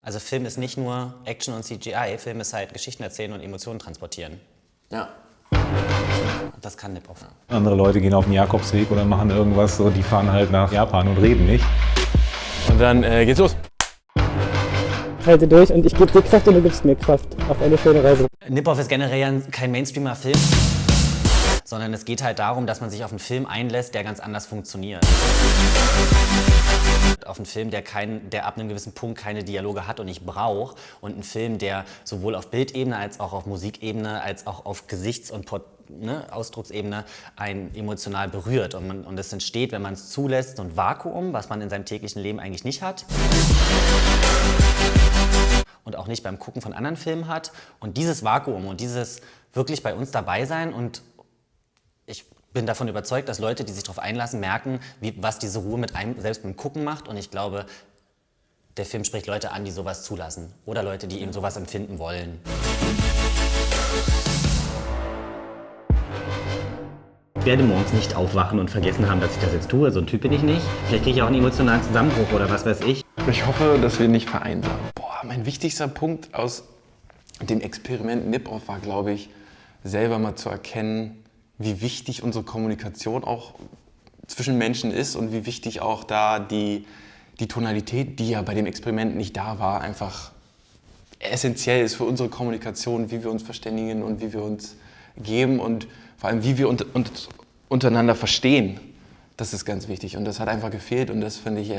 Also Film ist nicht nur Action und CGI, Film ist halt Geschichten erzählen und Emotionen transportieren. Ja. Das kann Nip oft. Andere Leute gehen auf den Jakobsweg oder machen irgendwas, so, die fahren halt nach Japan und reden nicht. Und dann geht's los. Halte durch und ich gebe dir Kraft und du gibst mir Kraft auf eine schöne Reise. Nip-Off ist generell kein Mainstreamer-Film, sondern es geht halt darum, dass man sich auf einen Film einlässt, der ganz anders funktioniert. Auf einen Film, der ab einem gewissen Punkt keine Dialoge hat und nicht braucht. Und einen Film, der sowohl auf Bildebene als auch auf Musikebene als auch auf Gesichts- und Ausdrucksebene einen emotional berührt. Und es entsteht, wenn man es zulässt, so ein Vakuum, was man in seinem täglichen Leben eigentlich nicht hat. Und auch nicht beim Gucken von anderen Filmen hat. Und dieses Vakuum und dieses wirklich bei uns dabei sein, und ich bin davon überzeugt, dass Leute, die sich darauf einlassen, merken, was diese Ruhe mit einem selbst beim Gucken macht. Und ich glaube, der Film spricht Leute an, die sowas zulassen. Oder Leute, die eben sowas empfinden wollen. Ich werde morgens nicht aufwachen und vergessen haben, dass ich das jetzt tue. So ein Typ bin ich nicht. Vielleicht kriege ich auch einen emotionalen Zusammenbruch oder was weiß ich. Ich hoffe, dass wir nicht vereinsamen. Mein wichtigster Punkt aus dem Experiment Nip-Off war, glaube ich, selber mal zu erkennen, wie wichtig unsere Kommunikation auch zwischen Menschen ist und wie wichtig auch da die Tonalität, die ja bei dem Experiment nicht da war, einfach essentiell ist für unsere Kommunikation, wie wir uns verständigen und wie wir uns geben und vor allem, wie wir uns untereinander verstehen. Das ist ganz wichtig und das hat einfach gefehlt und das, finde ich,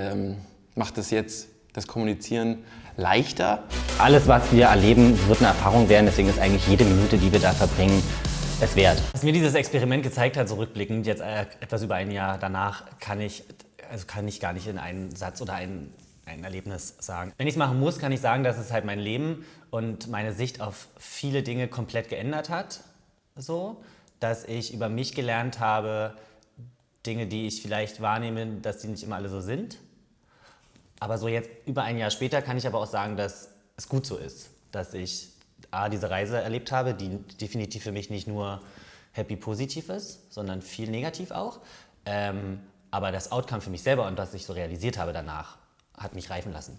macht es jetzt, das Kommunizieren, leichter. Alles, was wir erleben, wird eine Erfahrung werden, deswegen ist eigentlich jede Minute, die wir da verbringen, es wert. Was mir dieses Experiment gezeigt hat, so rückblickend, jetzt etwas über ein Jahr danach, kann ich gar nicht in einen Satz oder ein Erlebnis sagen. Wenn ich es machen muss, kann ich sagen, dass es halt mein Leben und meine Sicht auf viele Dinge komplett geändert hat. So, dass ich über mich gelernt habe, Dinge, die ich vielleicht wahrnehme, dass die nicht immer alle so sind. Aber so jetzt über ein Jahr später kann ich aber auch sagen, dass es gut so ist, dass ich diese Reise erlebt habe, die definitiv für mich nicht nur happy positiv ist, sondern viel negativ auch. Aber das Outcome für mich selber und was ich so realisiert habe danach, hat mich reifen lassen.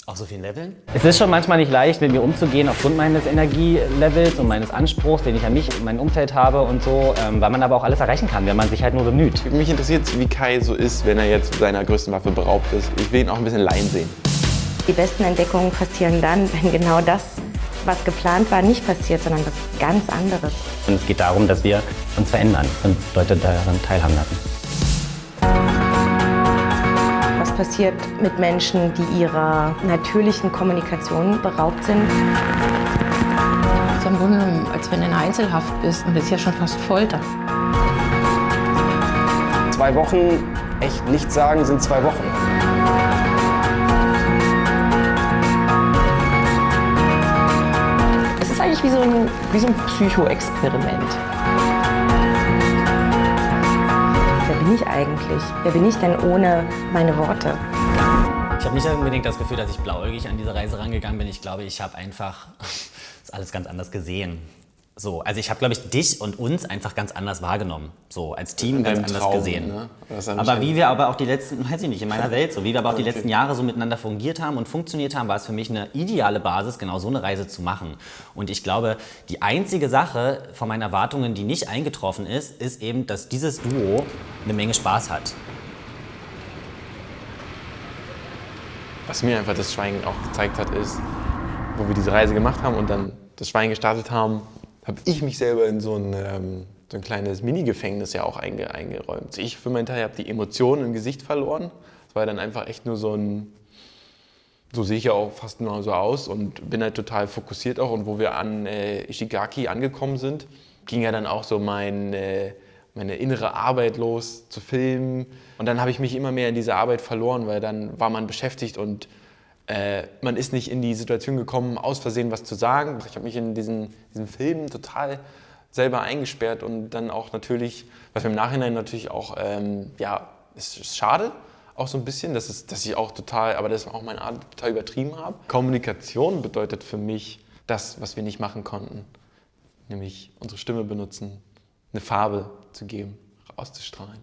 Auf so vielen Leveln. Es ist schon manchmal nicht leicht, mit mir umzugehen aufgrund meines Energielevels und meines Anspruchs, den ich an mich und mein Umfeld habe und so, weil man aber auch alles erreichen kann, wenn man sich halt nur bemüht. Mich interessiert, wie Kai so ist, wenn er jetzt seiner größten Waffe beraubt ist. Ich will ihn auch ein bisschen leiden sehen. Die besten Entdeckungen passieren dann, wenn genau das, was geplant war, nicht passiert, sondern was ganz anderes. Und es geht darum, dass wir uns verändern und Leute daran teilhaben lassen. Was passiert mit Menschen, die ihrer natürlichen Kommunikation beraubt sind? Das ist ja im Grunde genommen, als wenn du in Einzelhaft bist und das ist ja schon fast Folter. 2 Wochen echt nichts sagen sind 2 Wochen. Es ist eigentlich wie so ein Psychoexperiment. Wer bin ich eigentlich? Wer bin ich denn ohne meine Worte? Ich habe nicht unbedingt das Gefühl, dass ich blauäugig an diese Reise rangegangen bin. Ich glaube, ich habe einfach das alles ganz anders gesehen. So, also ich habe, glaube ich, dich und uns einfach ganz anders wahrgenommen. So, als Team ganz anders Traum, gesehen. ne? Aber wie wir aber auch die letzten, weiß ich nicht, in meiner Welt, so wie wir aber auch die letzten Jahre so miteinander fungiert haben und funktioniert haben, war es für mich eine ideale Basis, genau so eine Reise zu machen. Und ich glaube, die einzige Sache von meinen Erwartungen, die nicht eingetroffen ist, ist eben, dass dieses Duo eine Menge Spaß hat. Was mir einfach das Schweigen auch gezeigt hat, ist, wo wir diese Reise gemacht haben und dann das Schweigen gestartet haben, habe ich mich selber in so ein kleines Mini-Gefängnis ja auch eingeräumt. Ich für meinen Teil habe die Emotionen im Gesicht verloren. Es war dann einfach echt nur so sehe ich ja auch fast nur so aus und bin halt total fokussiert auch. Und wo wir an Ishigaki angekommen sind, ging ja dann auch so meine innere Arbeit los, zu filmen. Und dann habe ich mich immer mehr in diese Arbeit verloren, weil dann war man beschäftigt und man ist nicht in die Situation gekommen, aus Versehen was zu sagen. Ich habe mich in diesen Filmen total selber eingesperrt und dann auch natürlich, was mir im Nachhinein natürlich auch, es ist schade, auch so ein bisschen, dass ich auch total, aber das war auch meine Art, total übertrieben habe. Kommunikation bedeutet für mich das, was wir nicht machen konnten, nämlich unsere Stimme benutzen, eine Farbe zu geben, auszustrahlen.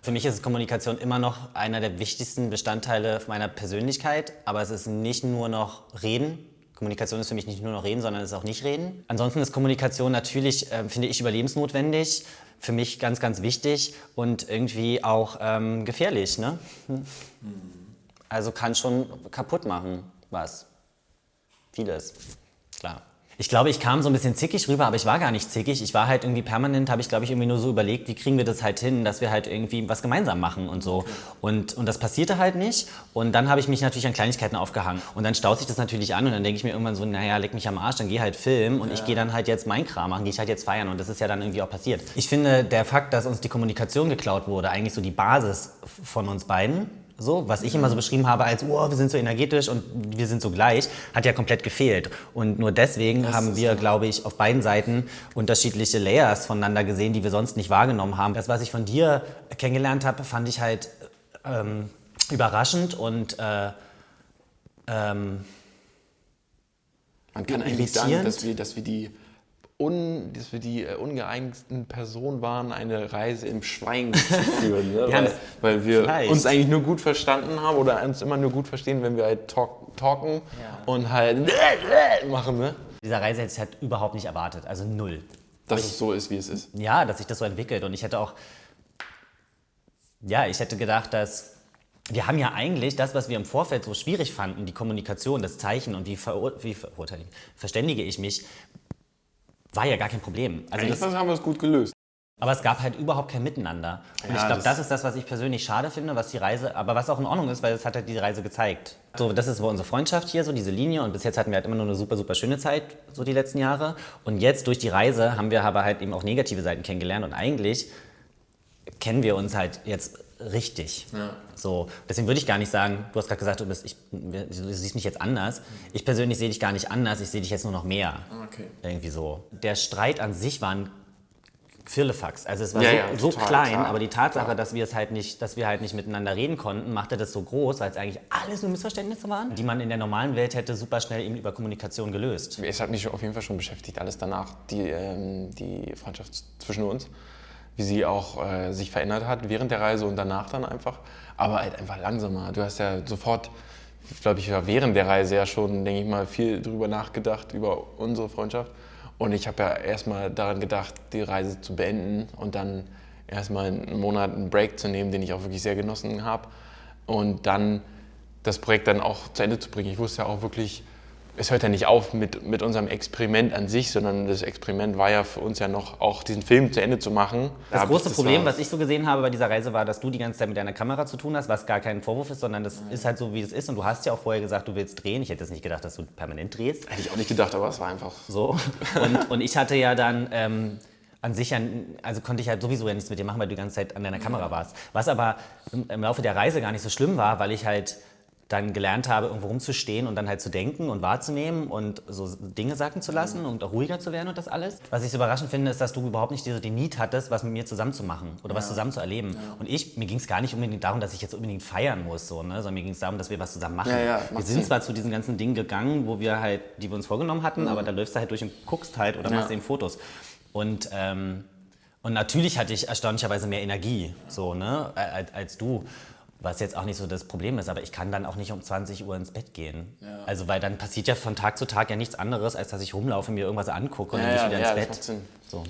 Für mich ist Kommunikation immer noch einer der wichtigsten Bestandteile meiner Persönlichkeit, aber es ist nicht nur noch Reden. Kommunikation ist für mich nicht nur noch Reden, sondern es ist auch nicht Reden. Ansonsten ist Kommunikation natürlich, finde ich, überlebensnotwendig, für mich ganz, ganz wichtig und irgendwie auch gefährlich, ne? Also kann schon kaputt machen, was? Vieles, klar. Ich glaube, ich kam so ein bisschen zickig rüber, aber ich war gar nicht zickig. Ich war halt irgendwie permanent, habe ich glaube ich irgendwie nur so überlegt, wie kriegen wir das halt hin, dass wir halt irgendwie was gemeinsam machen und so. Und das passierte halt nicht. Und dann habe ich mich natürlich an Kleinigkeiten aufgehangen. Und dann staut sich das natürlich an und dann denke ich mir irgendwann so, naja, leck mich am Arsch, dann geh halt filmen und ich gehe dann halt jetzt meinen Kram machen, gehe ich halt jetzt feiern und das ist ja dann irgendwie auch passiert. Ich finde, der Fakt, dass uns die Kommunikation geklaut wurde, eigentlich so die Basis von uns beiden. So, was ich immer so beschrieben habe als, oh, wir sind so energetisch und wir sind so gleich, hat ja komplett gefehlt. Und nur deswegen haben wir, glaube ich, auf beiden Seiten unterschiedliche Layers voneinander gesehen, die wir sonst nicht wahrgenommen haben. Das, was ich von dir kennengelernt habe, fand ich halt überraschend und Man kann eigentlich sagen, dass wir die ungeeignetsten Personen waren, eine Reise im Schweigen zu führen. Ne? weil wir uns eigentlich nur gut verstanden haben oder uns immer nur gut verstehen, wenn wir halt talken und halt machen. Ne? Diese Reise hätte ich halt überhaupt nicht erwartet, also null. Dass es so ist, wie es ist. Ja, dass sich das so entwickelt und ich hätte auch, ich hätte gedacht, dass wir haben ja eigentlich das, was wir im Vorfeld so schwierig fanden, die Kommunikation, das Zeichen und wie verständige ich mich, war ja gar kein Problem. Also das haben wir es gut gelöst. Aber es gab halt überhaupt kein Miteinander. Und ich glaube, das ist das, was ich persönlich schade finde, was die Reise, aber was auch in Ordnung ist, weil es hat halt die Reise gezeigt. So, das ist unsere Freundschaft hier, so diese Linie und bis jetzt hatten wir halt immer nur eine super, super schöne Zeit, so die letzten Jahre. Und jetzt durch die Reise haben wir aber halt eben auch negative Seiten kennengelernt und eigentlich kennen wir uns halt jetzt richtig. Ja. So, deswegen würde ich gar nicht sagen, du hast gerade gesagt, du siehst mich jetzt anders. Ich persönlich sehe dich gar nicht anders, ich sehe dich jetzt nur noch mehr. Okay. Irgendwie so. Der Streit an sich war ein Firlefax. Also es war so klein, klar, aber die Tatsache, dass wir halt nicht miteinander reden konnten, machte das so groß, weil es eigentlich alles nur Missverständnisse waren, die man in der normalen Welt hätte super schnell eben über Kommunikation gelöst. Es hat mich auf jeden Fall schon beschäftigt, alles danach, die Freundschaft zwischen uns. Wie sie auch sich verändert hat während der Reise und danach dann einfach, aber halt einfach langsamer. Du hast ja sofort, glaube ich, während der Reise ja schon, denke ich mal, viel drüber nachgedacht, über unsere Freundschaft. Und ich habe ja erstmal daran gedacht, die Reise zu beenden und dann erstmal einen Monat einen Break zu nehmen, den ich auch wirklich sehr genossen habe. Und dann das Projekt dann auch zu Ende zu bringen. Ich wusste ja auch wirklich, es hört ja nicht auf mit unserem Experiment an sich, sondern das Experiment war ja für uns ja noch auch diesen Film zu Ende zu machen. Das große Problem, was ich so gesehen habe bei dieser Reise, war, dass du die ganze Zeit mit deiner Kamera zu tun hast, was gar kein Vorwurf ist, sondern das ist halt so, wie es ist. Und du hast ja auch vorher gesagt, du willst drehen. Ich hätte jetzt nicht gedacht, dass du permanent drehst. Hätte ich auch nicht gedacht, aber es war einfach so. Und ich hatte ja dann an sich, also konnte ich halt sowieso ja nichts mit dir machen, weil du die ganze Zeit an deiner Kamera warst. Was aber im Laufe der Reise gar nicht so schlimm war, weil ich halt dann gelernt habe, irgendwo rumzustehen und dann halt zu denken und wahrzunehmen und so Dinge sacken zu lassen und auch ruhiger zu werden und das alles. Was ich so überraschend finde, ist, dass du überhaupt nicht die Need hattest, was mit mir zusammen zu machen oder was zusammen zu erleben. Ja. Und mir ging es gar nicht unbedingt darum, dass ich jetzt unbedingt feiern muss, so, ne? Sondern mir ging es darum, dass wir was zusammen machen. Wir sind zwar zu diesen ganzen Dingen gegangen, die wir uns vorgenommen hatten, aber da läufst du halt durch und guckst halt oder machst eben Fotos. Und natürlich hatte ich erstaunlicherweise mehr Energie, so, ne, als du. Was jetzt auch nicht so das Problem ist, aber ich kann dann auch nicht um 20 Uhr ins Bett gehen. Ja. Also, weil dann passiert ja von Tag zu Tag ja nichts anderes, als dass ich rumlaufe, mir irgendwas angucke und dann gehe ich wieder ins Bett. Das macht Sinn. So.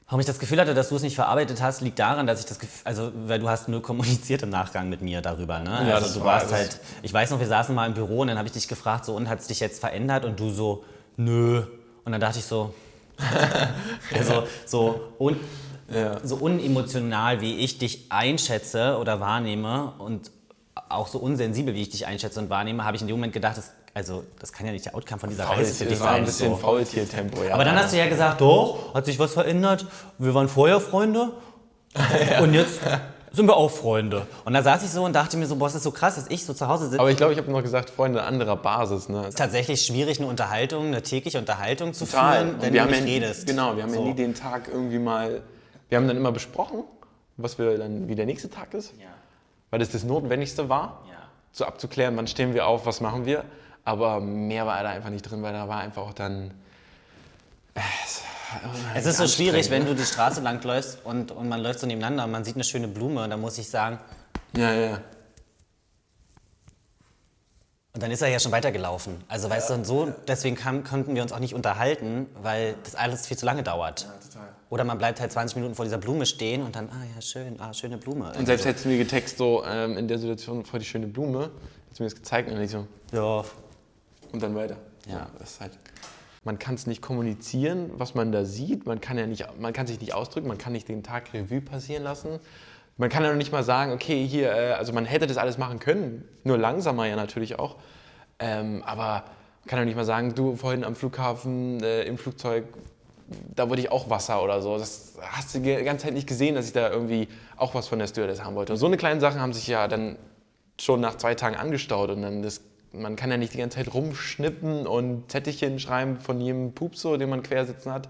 Warum ich das Gefühl hatte, dass du es nicht verarbeitet hast, liegt daran, dass ich das Gefühl, also, weil du hast nur kommuniziert im Nachgang mit mir darüber, ne? Ja, also, du warst halt, ich weiß noch, wir saßen mal im Büro und dann habe ich dich gefragt, so, und hat es dich jetzt verändert? Und du so, nö. Und dann dachte ich so, so unemotional, wie ich dich einschätze oder wahrnehme und auch so unsensibel, wie ich dich einschätze und wahrnehme, habe ich in dem Moment gedacht, das kann ja nicht der Outcome von dieser Reise für dich sein. Das war ein bisschen Faultier-Tempo, ja. Aber dann hast du ja gesagt, doch, hat sich was verändert, wir waren vorher Freunde und jetzt sind wir auch Freunde. Und da saß ich so und dachte mir so, boah, das ist so krass, dass ich so zu Hause sitze. Aber ich glaube, ich habe noch gesagt, Freunde anderer Basis. Ne? Es ist tatsächlich schwierig, eine tägliche Unterhaltung zu führen, wenn du nicht redest. Genau, wir haben ja nie den Tag irgendwie mal... Wir haben dann immer besprochen, wie der nächste Tag ist, weil das Notwendigste war, so abzuklären, wann stehen wir auf, was machen wir. Aber mehr war da einfach nicht drin, weil da war einfach auch dann, Es ist so schwierig, wenn du die Straße lang läufst und man läuft so nebeneinander und man sieht eine schöne Blume und dann muss ich sagen... Ja. Und dann ist er ja schon weitergelaufen. Also weißt du, und so, deswegen konnten wir uns auch nicht unterhalten, weil das alles viel zu lange dauert. Ja, total. Oder man bleibt halt 20 Minuten vor dieser Blume stehen und dann, schöne Blume. Und selbst hättest du mir getextet, so in der Situation vor die schöne Blume, hättest du mir das gezeigt und dann ich so, ja. Und dann weiter. Ja. So, das ist halt, man kann es nicht kommunizieren, was man da sieht, man kann sich nicht ausdrücken, man kann nicht den Tag Revue passieren lassen. Man kann ja noch nicht mal sagen, okay, hier, also man hätte das alles machen können, nur langsamer ja natürlich auch. Aber man kann ja nicht mal sagen, du vorhin am Flughafen, im Flugzeug, da wollte ich auch Wasser oder so. Das hast du die ganze Zeit nicht gesehen, dass ich da irgendwie auch was von der Stewardess haben wollte. Und so eine kleine Sachen haben sich ja dann schon nach 2 Tagen angestaut. Und dann man kann ja nicht die ganze Zeit rumschnippen und Zettelchen schreiben von jedem Pups, so, den man quersitzen hat.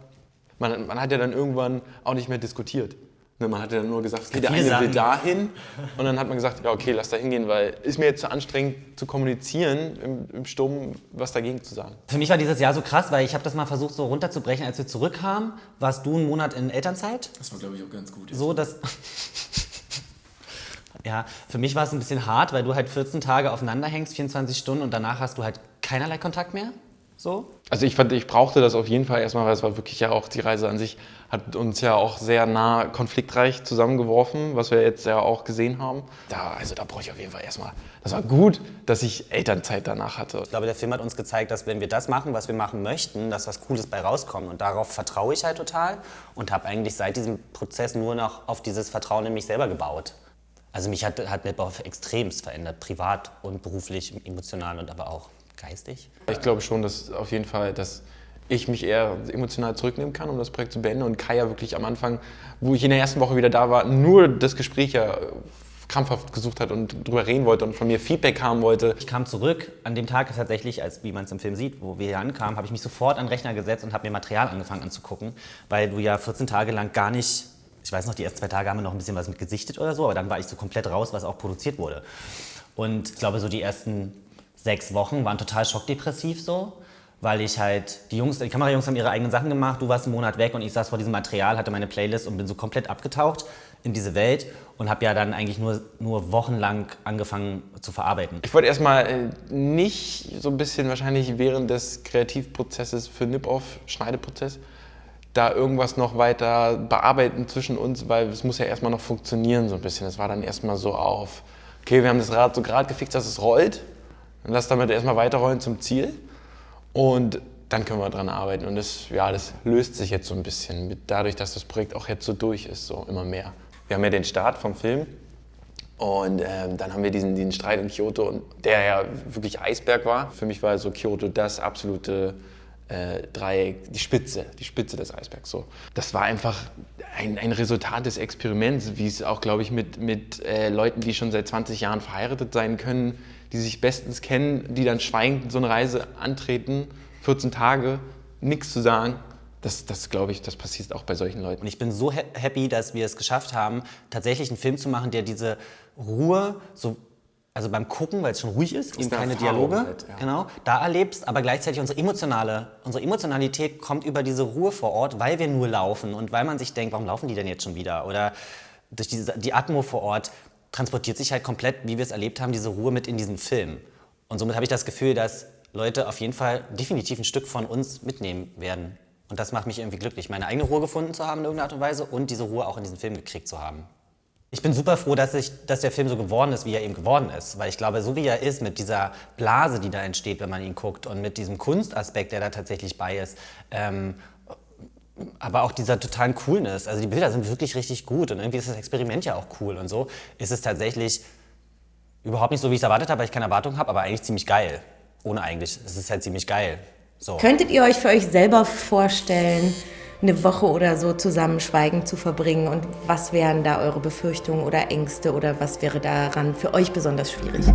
Man hat ja dann irgendwann auch nicht mehr diskutiert. Man hat ja nur gesagt, okay, der eine will dahin und dann hat man gesagt, ja okay, lass da hingehen, weil ist mir jetzt zu anstrengend zu kommunizieren im Sturm, was dagegen zu sagen. Für mich war dieses Jahr so krass, weil ich habe das mal versucht so runterzubrechen, als wir zurückkamen, warst du einen Monat in Elternzeit. Das war glaube ich auch ganz gut. So, dass ja, für mich war es ein bisschen hart, weil du halt 14 Tage aufeinander hängst, 24 Stunden und danach hast du halt keinerlei Kontakt mehr. So? Also ich brauchte das auf jeden Fall erstmal, weil es war wirklich ja auch, die Reise an sich hat uns ja auch sehr nah konfliktreich zusammengeworfen, was wir jetzt ja auch gesehen haben. Da brauche ich auf jeden Fall erstmal, das war gut, dass ich Elternzeit danach hatte. Ich glaube, der Film hat uns gezeigt, dass wenn wir das machen, was wir machen möchten, dass was Cooles bei rauskommt. Und darauf vertraue ich halt total und habe eigentlich seit diesem Prozess nur noch auf dieses Vertrauen in mich selber gebaut. Also mich hat Nip-Off extremst verändert, privat und beruflich, emotional und aber auch geistig. Ich glaube schon, dass auf jeden Fall, dass ich mich eher emotional zurücknehmen kann, um das Projekt zu beenden. Und Kaya wirklich am Anfang, wo ich in der ersten Woche wieder da war, nur das Gespräch ja krampfhaft gesucht hat und drüber reden wollte und von mir Feedback haben wollte. Ich kam zurück an dem Tag tatsächlich, als wie man es im Film sieht, wo wir hier ankamen, habe ich mich sofort an den Rechner gesetzt und habe mir Material angefangen anzugucken, weil du ja 14 Tage lang gar nicht, ich weiß noch, die ersten 2 Tage haben wir noch ein bisschen was mit gesichtet oder so, aber dann war ich so komplett raus, was auch produziert wurde. Und ich glaube, so die ersten 6 Wochen waren total schockdepressiv so, weil ich halt, die Kamerajungs haben ihre eigenen Sachen gemacht, du warst einen Monat weg und ich saß vor diesem Material, hatte meine Playlist und bin so komplett abgetaucht in diese Welt und habe ja dann eigentlich nur wochenlang angefangen zu verarbeiten. Ich wollte erstmal nicht so ein bisschen wahrscheinlich während des Kreativprozesses für Nip-Off, Schneideprozess, da irgendwas noch weiter bearbeiten zwischen uns, weil es muss ja erstmal noch funktionieren so ein bisschen. Es war dann erstmal so auf, okay, wir haben das Rad so gerade gefixt, dass es rollt. Dann lass damit erstmal weiterrollen zum Ziel und dann können wir dran arbeiten. Und das löst sich jetzt so ein bisschen, dadurch, dass das Projekt auch jetzt so durch ist, so immer mehr. Wir haben ja den Start vom Film und dann haben wir diesen Streit in Kyoto, und der ja wirklich Eisberg war. Für mich war so Kyoto das absolute Dreieck, die Spitze des Eisbergs. So. Das war einfach ein Resultat des Experiments, wie es auch, glaube ich, mit Leuten, die schon seit 20 Jahren verheiratet sein können, die sich bestens kennen, die dann schweigend so eine Reise antreten, 14 Tage, nichts zu sagen. Das glaube ich, das passiert auch bei solchen Leuten. Und ich bin so happy, dass wir es geschafft haben, tatsächlich einen Film zu machen, der diese Ruhe, also beim Gucken, weil es schon ruhig ist, eben keine Dialoge, halt, ja. Genau, da erlebst, aber gleichzeitig unsere Emotionalität kommt über diese Ruhe vor Ort, weil wir nur laufen und weil man sich denkt, warum laufen die denn jetzt schon wieder? Oder durch die Atmo vor Ort transportiert sich halt komplett, wie wir es erlebt haben, diese Ruhe mit in diesen Film. Und somit habe ich das Gefühl, dass Leute auf jeden Fall definitiv ein Stück von uns mitnehmen werden. Und das macht mich irgendwie glücklich, meine eigene Ruhe gefunden zu haben in irgendeiner Art und Weise und diese Ruhe auch in diesen Film gekriegt zu haben. Ich bin super froh, dass der Film so geworden ist, wie er eben geworden ist. Weil ich glaube, so wie er ist, mit dieser Blase, die da entsteht, wenn man ihn guckt, und mit diesem Kunstaspekt, der da tatsächlich bei ist, aber auch dieser totalen Coolness. Also die Bilder sind wirklich richtig gut und irgendwie ist das Experiment ja auch cool. Und so ist es tatsächlich überhaupt nicht so, wie ich es erwartet habe, weil ich keine Erwartung habe, aber eigentlich ziemlich geil. Ohne eigentlich. Es ist halt ziemlich geil. So. Könntet ihr euch für euch selber vorstellen, eine Woche oder so zusammen schweigend zu verbringen? Und was wären da eure Befürchtungen oder Ängste oder was wäre daran für euch besonders schwierig?